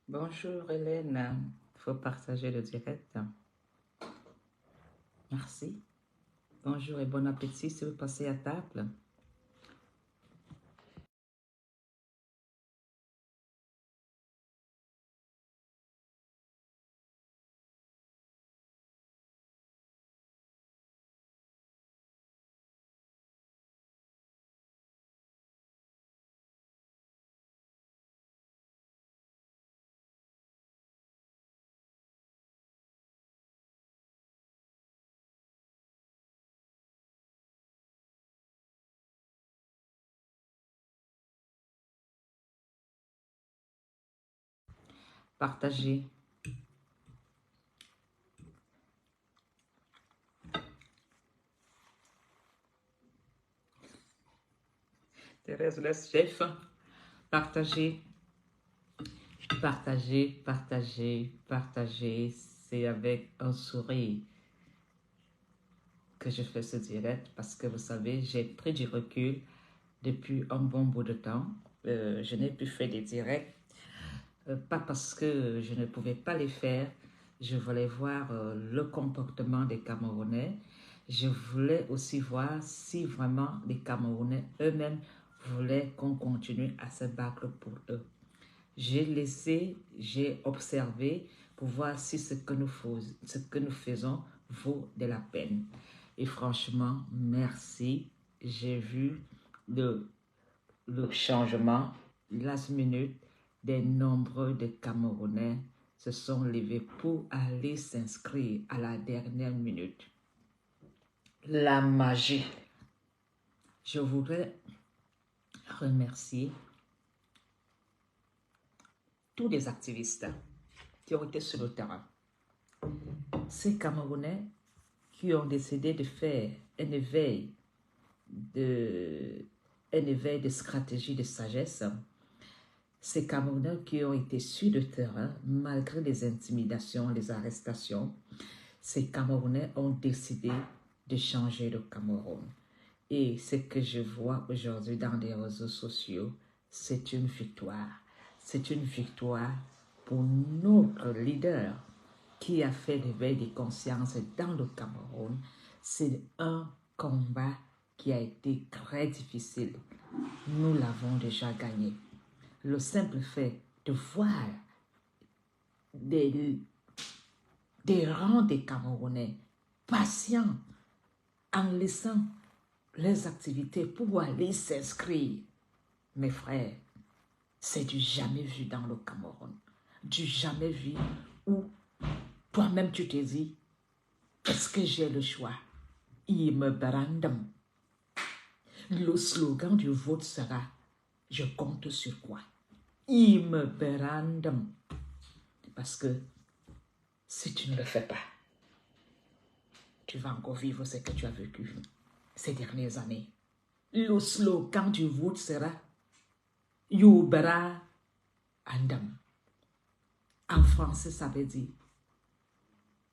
Bonjour Hélène, il faut partager le direct. Merci. Bonjour et bon appétit si vous passez à table. Partagez. Thérèse, laisse chef. Partagez. Partagez, partagez, partagez. C'est avec un sourire que je fais ce direct parce que vous savez, j'ai pris du recul depuis un bon bout de temps. Je n'ai plus fait des directs, pas parce que je ne pouvais pas les faire. Je voulais voir le comportement des Camerounais. Je voulais aussi voir si vraiment les Camerounais eux-mêmes voulaient qu'on continue à se battre pour eux. J'ai laissé, j'ai observé pour voir si ce que nous faisons vaut de la peine. Et franchement, merci. J'ai vu le changement, last minute, des nombreux de Camerounais se sont levés pour aller s'inscrire à la dernière minute. La magie. Je voudrais remercier tous les activistes qui ont été sur le terrain. Ces Camerounais qui ont décidé de faire un éveil de stratégie de sagesse. Ces Camerounais qui ont été sur le terrain, malgré les intimidations, les arrestations, ces Camerounais ont décidé de changer le Cameroun. Et ce que je vois aujourd'hui dans les réseaux sociaux, c'est une victoire. C'est une victoire pour notre leader qui a fait l'éveil des consciences dans le Cameroun. C'est un combat qui a été très difficile. Nous l'avons déjà gagné. Le simple fait de voir des rangs des Camerounais patients en laissant leurs activités pour aller s'inscrire. Mes frères, c'est du jamais vu dans le Cameroun. Du jamais vu où toi-même tu te dis, est-ce que j'ai le choix? Il me brandem. Le slogan du vote sera, je compte sur quoi? Il me brandem. Parce que si tu ne le fais pas, tu vas encore vivre ce que tu as vécu ces dernières années. Le slogan du vote sera Yubara Andam. En français, ça veut dire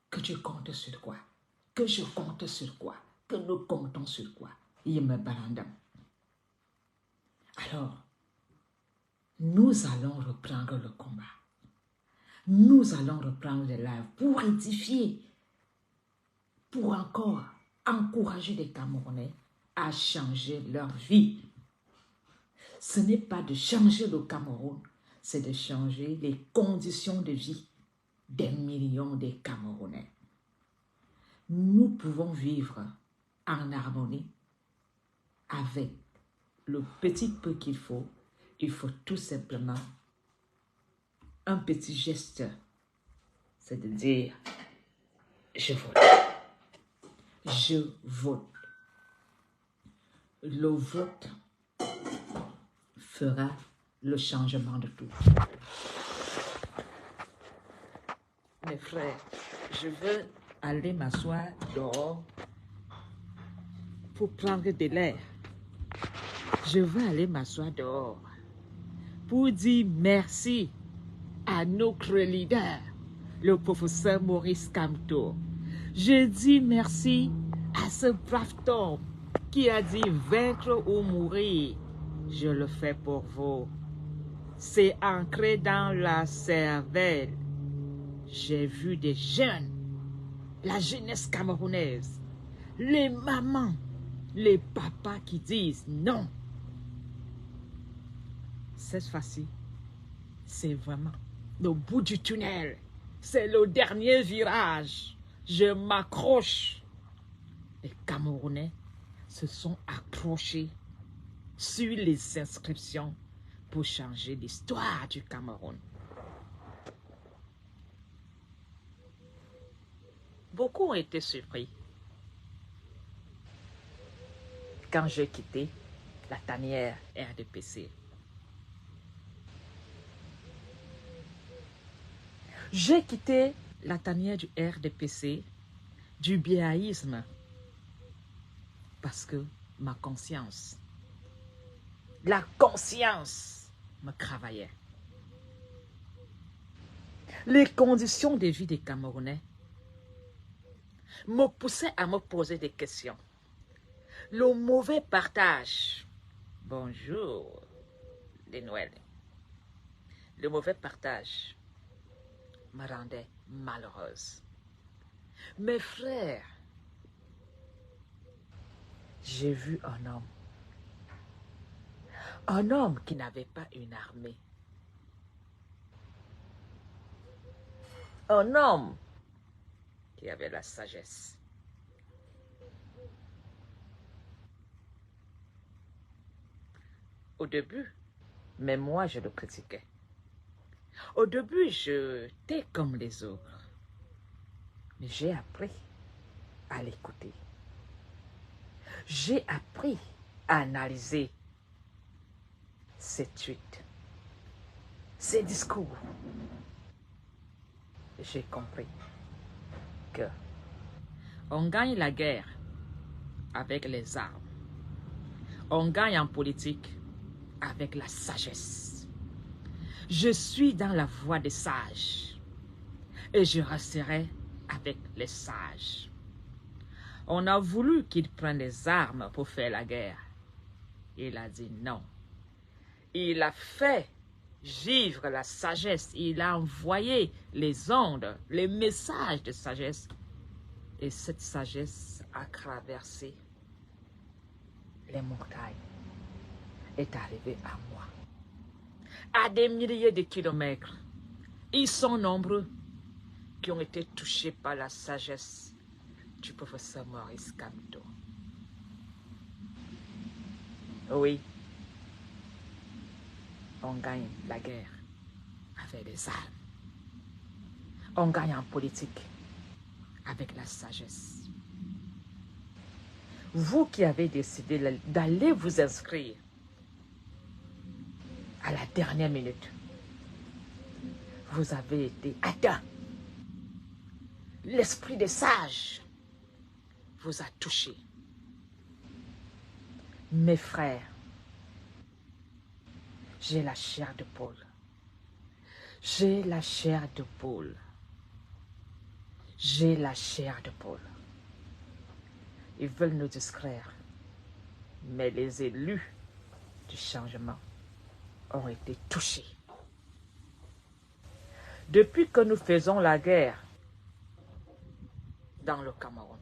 que tu comptes sur quoi? Que je compte sur quoi? Que nous comptons sur quoi? Yime Barandam. Alors, nous allons reprendre le combat. Nous allons reprendre les lives pour édifier, pour encore encourager les Camerounais à changer leur vie. Ce n'est pas de changer le Cameroun, c'est de changer les conditions de vie des millions de Camerounais. Nous pouvons vivre en harmonie avec le petit peu qu'il faut. Il faut tout simplement un petit geste, c'est de dire je vote. Je vote. Le vote fera le changement de tout. Mes frères, je veux aller m'asseoir dehors pour prendre de l'air. Je veux aller m'asseoir dehors pour dire merci à notre leader, le professeur Maurice Kamto. Je dis merci à ce brave homme qui a dit vaincre ou mourir. Je le fais pour vous. C'est ancré dans la cervelle. J'ai vu des jeunes, la jeunesse camerounaise, les mamans, les papas qui disent non. Cette fois-ci, c'est vraiment le bout du tunnel. C'est le dernier virage. Je m'accroche. Les Camerounais se sont accrochés sur les inscriptions pour changer l'histoire du Cameroun. Beaucoup ont été surpris quand j'ai quitté la tanière RDPC. J'ai quitté la tanière du RDPC, du biaïsme, parce que ma conscience, la conscience me travaillait. Les conditions de vie des Camerounais me poussaient à me poser des questions. Le mauvais partage, bonjour les Noël, le mauvais partage me rendait malheureuse. Mes frères, j'ai vu un homme qui n'avait pas une armée, un homme qui avait la sagesse. Au début, mais moi je le critiquais. Au début, j'étais comme les autres. Mais j'ai appris à l'écouter. J'ai appris à analyser ses tweets, ses discours. J'ai compris que on gagne la guerre avec les armes. On gagne en politique avec la sagesse. Je suis dans la voie des sages et je resterai avec les sages. On a voulu qu'il prenne les armes pour faire la guerre. Il a dit non. Il a fait vivre la sagesse. Il a envoyé les ondes, les messages de sagesse. Et cette sagesse a traversé les montagnes, est arrivée à moi. À des milliers de kilomètres, ils sont nombreux qui ont été touchés par la sagesse du professeur Maurice Kamto. Oui, on gagne la guerre avec les armes. On gagne en politique avec la sagesse. Vous qui avez décidé d'aller vous inscrire à la dernière minute, vous avez été atteints. L'esprit des sages vous a touché. Mes frères, j'ai la chair de poule. J'ai la chair de poule. J'ai la chair de poule. Ils veulent nous distraire. Mais les élus du changement ont été touchés. Depuis que nous faisons la guerre dans le Cameroun,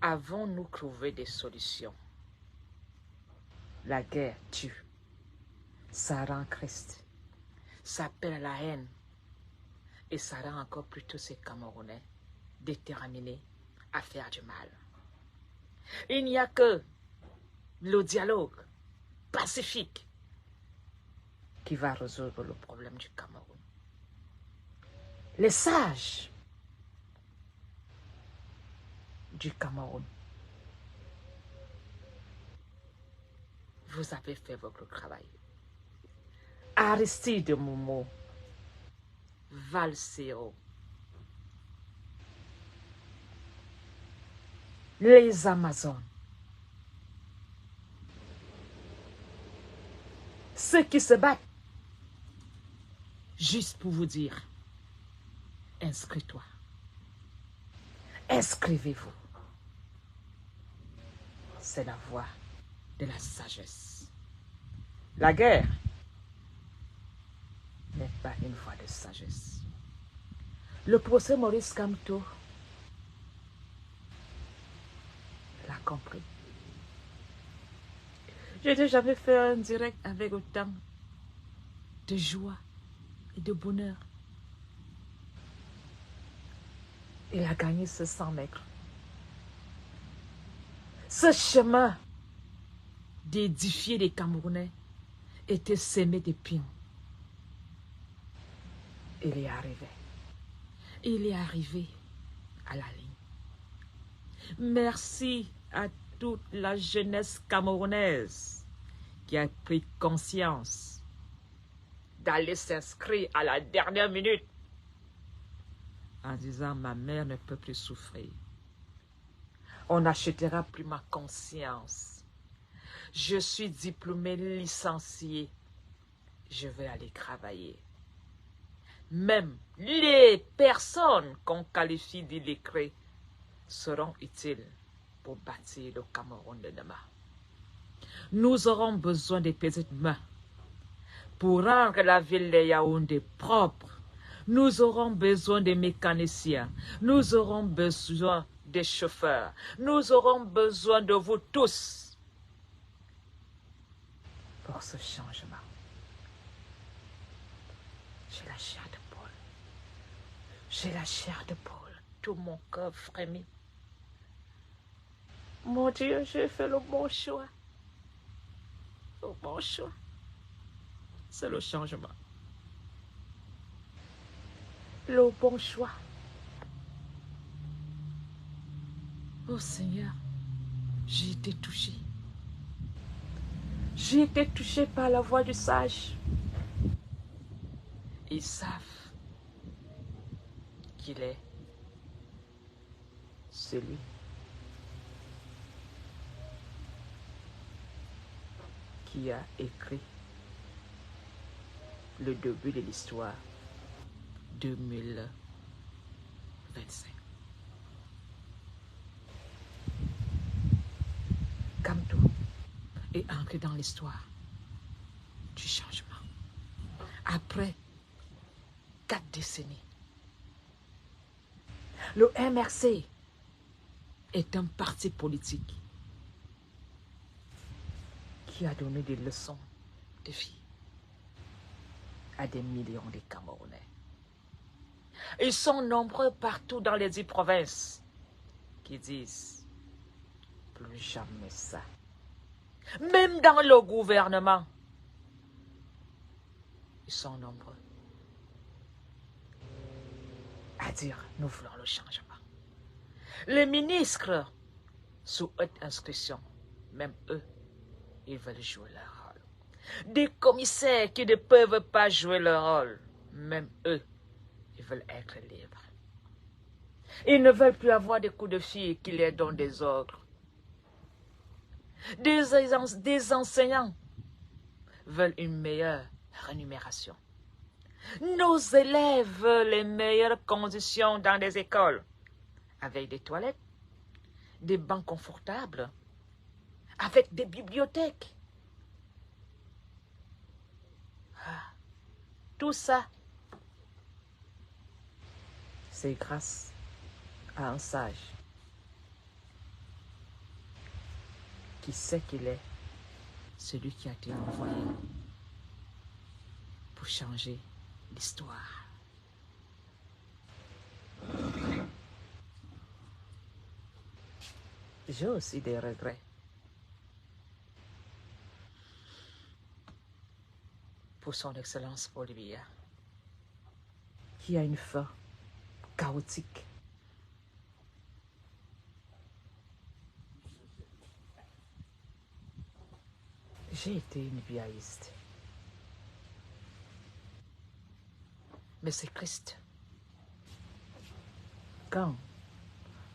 avons-nous trouvé des solutions? La guerre tue. Ça rend triste. Ça perd la haine. Et ça rend encore plutôt ces Camerounais déterminés à faire du mal. Il n'y a que le dialogue pacifique qui va résoudre le problème du Cameroun. Les sages du Cameroun, vous avez fait votre travail. Aristide Momo, Valsero, les Amazones, ceux qui se battent, juste pour vous dire, inscris-toi, inscrivez-vous. C'est la voie de la sagesse. La guerre n'est pas une voie de sagesse. Le procès Maurice Kamto l'a compris. Je n'ai jamais fait un direct avec autant de joie et de bonheur. Il a gagné ce 100 mètres. Ce chemin d'édifier les Camerounais était semé d'épines. Il est arrivé. Il est arrivé à la ligne. Merci à toute la jeunesse camerounaise qui a pris conscience d'aller s'inscrire à la dernière minute en disant « Ma mère ne peut plus souffrir. On n'achètera plus ma conscience. Je suis diplômé, licencié. Je vais aller travailler. » Même les personnes qu'on qualifie d'illettrées seront utiles pour bâtir le Cameroun de demain. Nous aurons besoin des petites mains pour rendre la ville de Yaoundé propre. Nous aurons besoin des mécaniciens. Nous aurons besoin des chauffeurs. Nous aurons besoin de vous tous pour ce changement. J'ai la chair de poule. J'ai la chair de poule. Tout mon corps frémit. Mon Dieu, j'ai fait le bon choix. Le bon choix. C'est le changement. Le bon choix. Oh Seigneur, j'ai été touchée. J'ai été touchée par la voix du sage. Ils savent qu'il est celui qui a écrit le début de l'histoire 2025. Kamto est ancré dans l'histoire du changement. Après 4 décennies, le MRC est un parti politique qui a donné des leçons de vie à des millions de Camerounais. Ils sont nombreux partout dans les 10 provinces qui disent plus jamais ça. Même dans le gouvernement, ils sont nombreux à dire nous voulons le changement. Les ministres sous haute inscription, même eux, ils veulent jouer leur rôle. Des commissaires qui ne peuvent pas jouer leur rôle, même eux, ils veulent être libres. Ils ne veulent plus avoir des coups de fil qui leur donnent des ordres. Des enseignants veulent une meilleure rémunération. Nos élèves veulent les meilleures conditions dans les écoles, avec des toilettes, des bancs confortables, avec des bibliothèques. Tout ça, c'est grâce à un sage qui sait qu'il est celui qui a été envoyé pour changer l'histoire. J'ai aussi des regrets. Pour son Excellence Paul Biya, qui a une fin chaotique. J'ai été une biaïste. Mais c'est Christ. Quand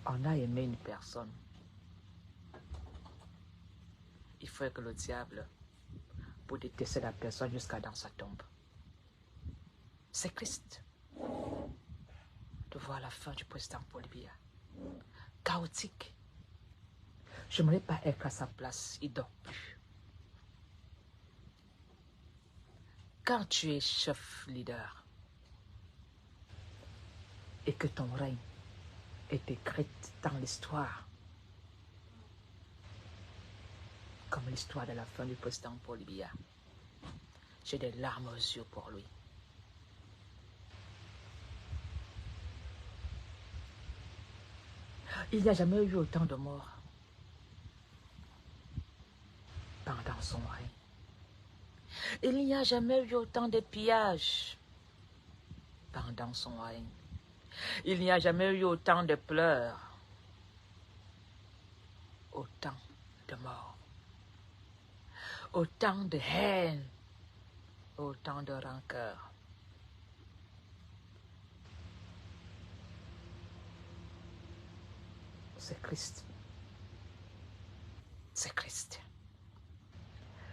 on a aimé une personne, il faut que le diable pour détester la personne jusqu'à dans sa tombe. C'est Christ de voir la fin du président Paul Biya. Chaotique. Je n'aimerais pas être à sa place, il ne dort plus. quand tu es chef leader et que ton règne est écrit dans l'histoire, comme l'histoire de la fin du président Paul Biya, j'ai des larmes aux yeux pour lui. Il n'y a jamais eu autant de morts pendant son règne. Il n'y a jamais eu autant de pillages pendant son règne. Il n'y a jamais eu autant de pleurs, autant de morts, autant de haine, autant de rancœur. C'est Christ. C'est Christ.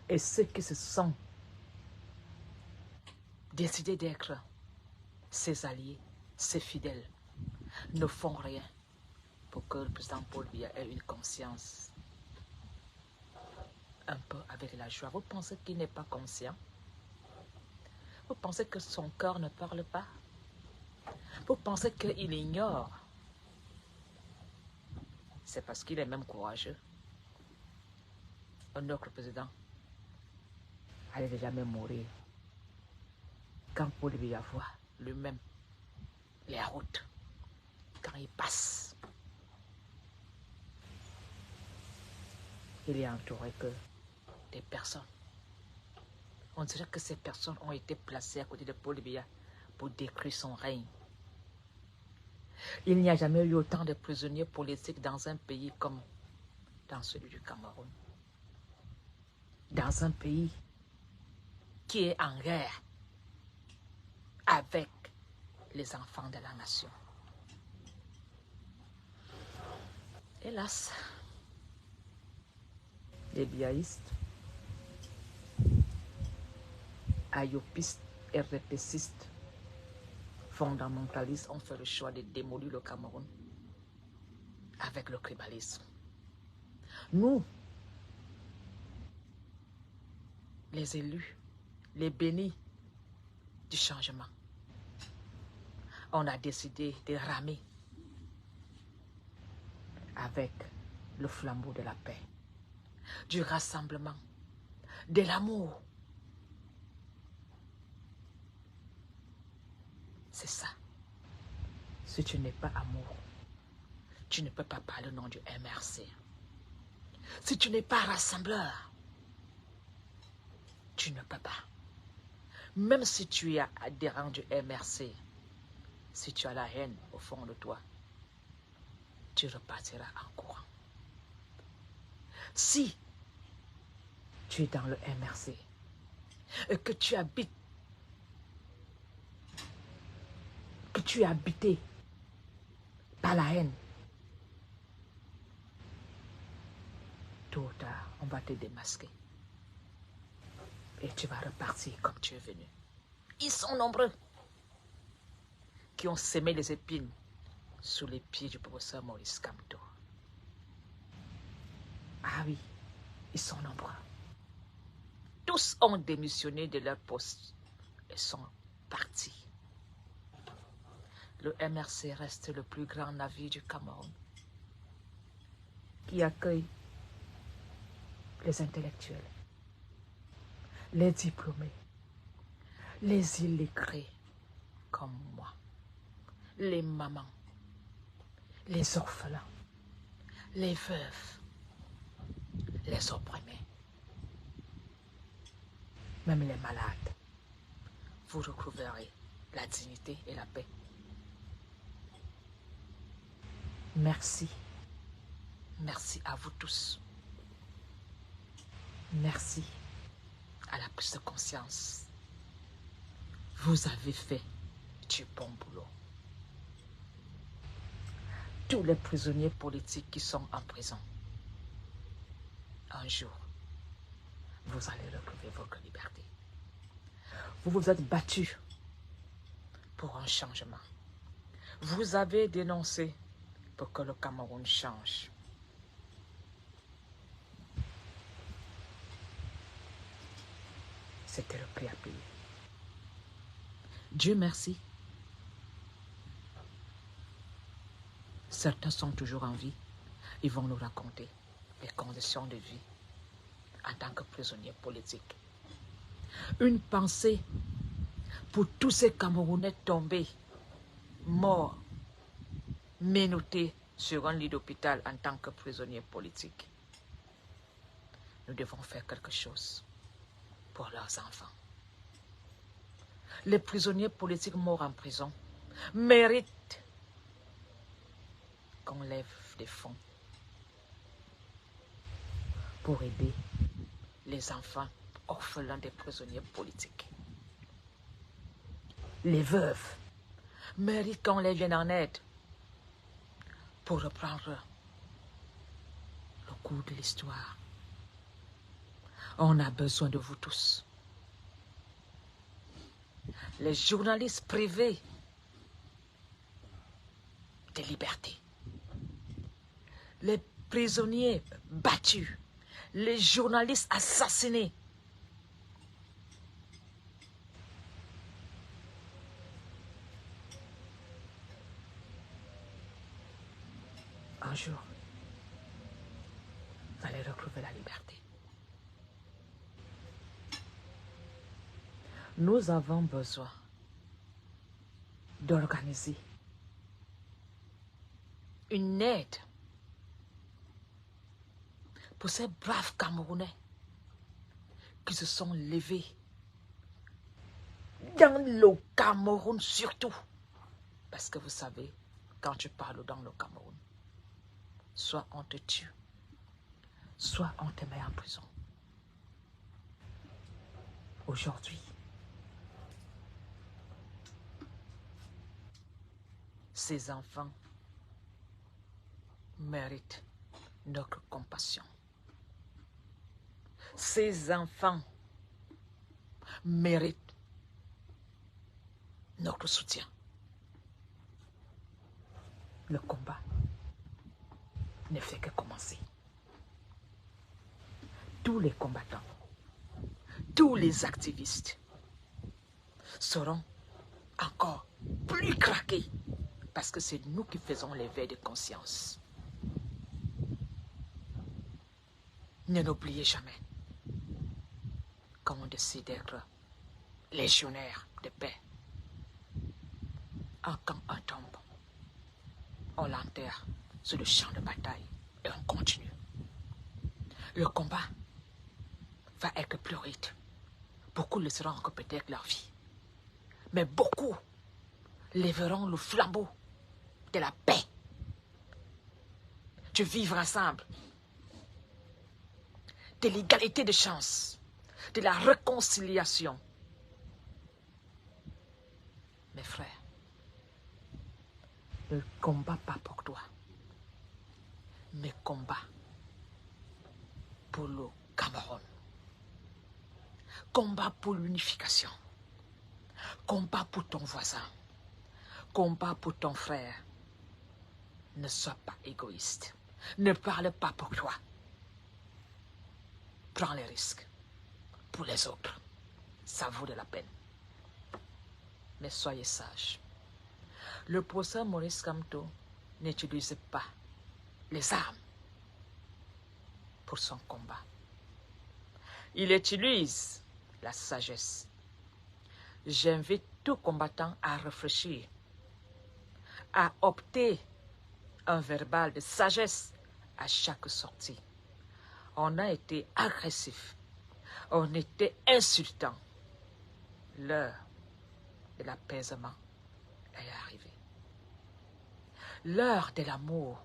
Et ceux qui se sont décidés d'être ses alliés, ses fidèles, ne font rien pour que le président Paul Biya ait une conscience un peu avec la joie. Vous pensez qu'il n'est pas conscient? Vous pensez que son cœur ne parle pas? Vous pensez qu'il ignore? C'est parce qu'il est même courageux. Notre président allait jamais mourir quand Paul Biya voit lui-même les routes, quand il passe. Il est entouré que des personnes. On dirait que ces personnes ont été placées à côté de Paul Biya pour détruire son règne. Il n'y a jamais eu autant de prisonniers politiques dans un pays comme dans celui du Cameroun. Dans un pays qui est en guerre avec les enfants de la nation. Hélas, les biaïstes, ayopistes, RDPcistes, fondamentalistes ont fait le choix de démolir le Cameroun avec le tribalisme. Nous, les élus, les bénis du changement, on a décidé de ramer avec le flambeau de la paix, du rassemblement, de l'amour. C'est ça. Si tu n'es pas amour, tu ne peux pas parler au nom du MRC. Si tu n'es pas rassembleur, tu ne peux pas. Même si tu es adhérent du MRC, si tu as la haine au fond de toi, tu repartiras en courant. Si tu es dans le MRC et que tu habites, que tu es habité par la haine, tôt ou tard, on va te démasquer. Et tu vas repartir comme tu es venu. Ils sont nombreux qui ont semé les épines sous les pieds du professeur Maurice Kamto. Ah oui, ils sont nombreux. Tous ont démissionné de leur poste et sont partis. Le MRC reste le plus grand navire du Cameroun qui accueille les intellectuels, les diplômés, les illettrés comme moi, les mamans, les orphelins, les veuves, les opprimés, même les malades. Vous retrouverez la dignité et la paix. Merci. Merci à vous tous. Merci à la prise de conscience. Vous avez fait du bon boulot. Tous les prisonniers politiques qui sont en prison, un jour, vous allez retrouver votre liberté. Vous vous êtes battus pour un changement. Vous avez dénoncé pour que le Cameroun change. C'était le prix à payer. Dieu merci, certains sont toujours en vie. Ils vont nous raconter les conditions de vie en tant que prisonniers politiques. Une pensée pour tous ces Camerounais tombés, morts, menottés sur un lit d'hôpital en tant que prisonniers politiques. Nous devons faire quelque chose pour leurs enfants. Les prisonniers politiques morts en prison méritent qu'on lève des fonds pour aider les enfants orphelins des prisonniers politiques. Les veuves méritent qu'on les vienne en aide pour reprendre le cours de l'histoire. On a besoin de vous tous. Les journalistes privés de liberté, les prisonniers battus, les journalistes assassinés. Un jour, vous allez retrouver la liberté. Nous avons besoin d'organiser une aide pour ces braves Camerounais qui se sont levés dans le Cameroun surtout. Parce que vous savez, quand tu parles dans le Cameroun, soit on te tue, soit on te met en prison. Aujourd'hui, ces enfants méritent notre compassion. Ces enfants méritent notre soutien. Le combat ne fait que commencer. Tous les combattants, tous les activistes seront encore plus craqués parce que c'est nous qui faisons l'éveil de conscience. Ne l'oubliez jamais. Quand on décide d'être légionnaire de paix, quand on tombe, on l'enterre sur le champ de bataille et on continue. Le combat va être plus rude. Beaucoup laisseront encore peut-être leur vie. Mais beaucoup lèveront le flambeau de la paix, de vivre ensemble, de l'égalité de chance, de la réconciliation. Mes frères, ne combat pas pour toi, mais combat pour le Cameroun. Combat pour l'unification. Combat pour ton voisin. Combat pour ton frère. Ne sois pas égoïste. Ne parle pas pour toi. Prends les risques pour les autres. Ça vaut de la peine. Mais soyez sages. Le professeur Maurice Kamto n'utilise pas les armes pour son combat. Il utilise la sagesse. J'invite tout combattant à réfléchir, à opter un verbal de sagesse à chaque sortie. On a été agressif, on était insultant. L'heure de l'apaisement est arrivée. L'heure de l'amour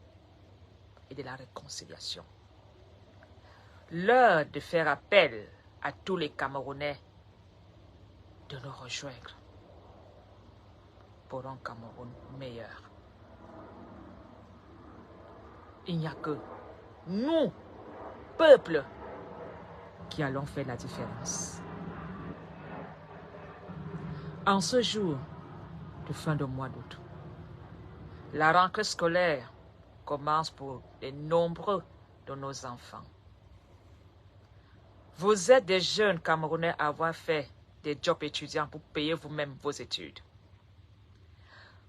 et de la réconciliation. L'heure de faire appel à tous les Camerounais de nous rejoindre pour un Cameroun meilleur. Il n'y a que nous, peuple, qui allons faire la différence. En ce jour de fin de mois d'août, la rentrée scolaire commence pour de nombreux de nos enfants. Vous êtes des jeunes Camerounais à avoir fait des jobs étudiants pour payer vous-même vos études.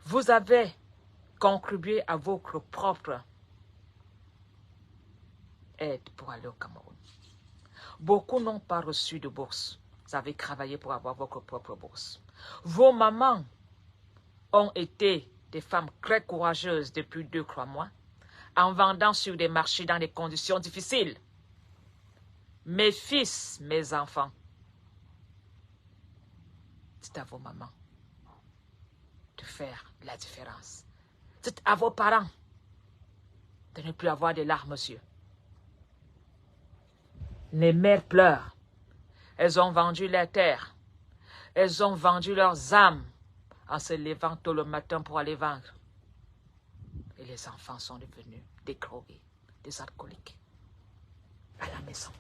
Vous avez contribué à votre propre aide pour aller au Cameroun. Beaucoup n'ont pas reçu de bourse. Vous avez travaillé pour avoir votre propre bourse. Vos mamans ont été des femmes très courageuses depuis 2-3 mois en vendant sur des marchés dans des conditions difficiles. Mes fils, mes enfants, c'est à vos mamans de faire la différence. C'est à vos parents de ne plus avoir des larmes aux yeux. Les mères pleurent. Elles ont vendu leurs terres. Elles ont vendu leurs âmes en se levant tôt le matin pour aller vendre. Et les enfants sont devenus des drogués, des alcooliques à la maison.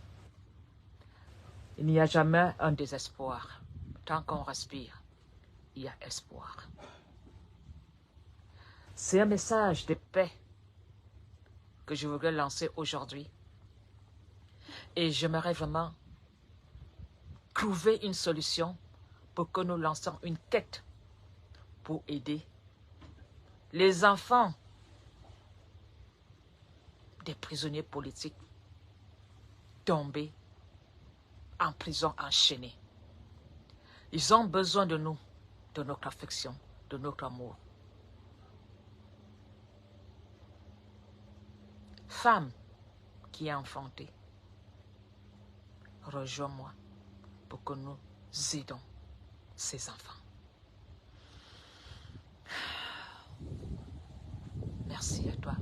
Il n'y a jamais un désespoir. Tant qu'on respire, il y a espoir. C'est un message de paix que je voudrais lancer aujourd'hui. Et j'aimerais vraiment trouver une solution pour que nous lancions une quête pour aider les enfants des prisonniers politiques tombés en prison enchaînés. Ils ont besoin de nous, de notre affection, de notre amour. Femme qui est enfantée, rejoins-moi pour que nous aidons ces enfants. Merci à toi,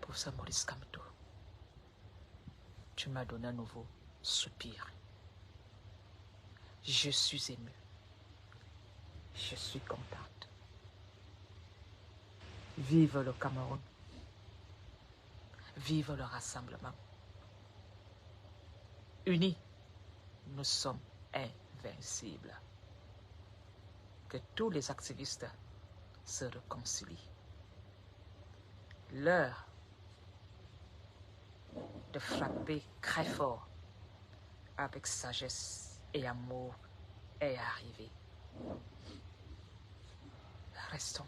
professeur Maurice Kamto. Tu m'as donné un nouveau soupir. Je suis émue. Je suis contente. Vive le Cameroun. Vive le rassemblement. Unis, nous sommes invincibles. Que tous les activistes se réconcilient. L'heure de frapper très fort avec sagesse et amour est arrivée. Restons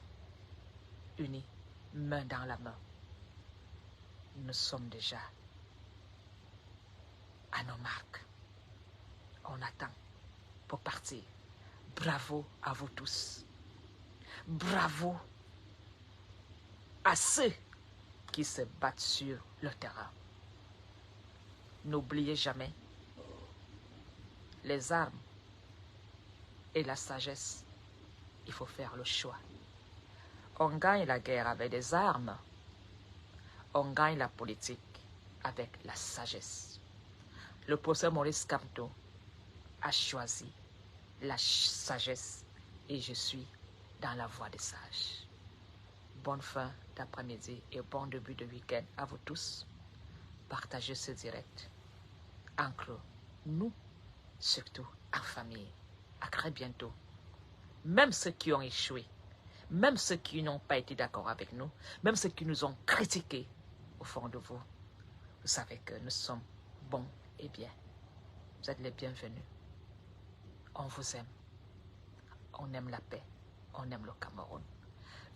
unis, main dans la main. Nous sommes déjà à nos marques. On attend pour partir. Bravo à vous tous. Bravo à ceux qui se battent sur le terrain. N'oubliez jamais les armes et la sagesse. Il faut faire le choix. On gagne la guerre avec des armes. On gagne la politique avec la sagesse. Le professeur Maurice Kamto a choisi la sagesse et je suis dans la voie des sages. Bonne fin d'après-midi et bon début de week-end à vous tous. Partagez ce direct entre nous, surtout en famille. À très bientôt. Même ceux qui ont échoué, même ceux qui n'ont pas été d'accord avec nous, même ceux qui nous ont critiqués, au fond de vous, vous savez que nous sommes bons et bien. Vous êtes les bienvenus. On vous aime. On aime la paix. On aime le Cameroun.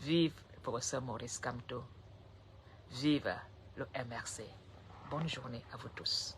Vive le professeur Maurice Kamto. Vive le MRC. Bonne journée à vous tous.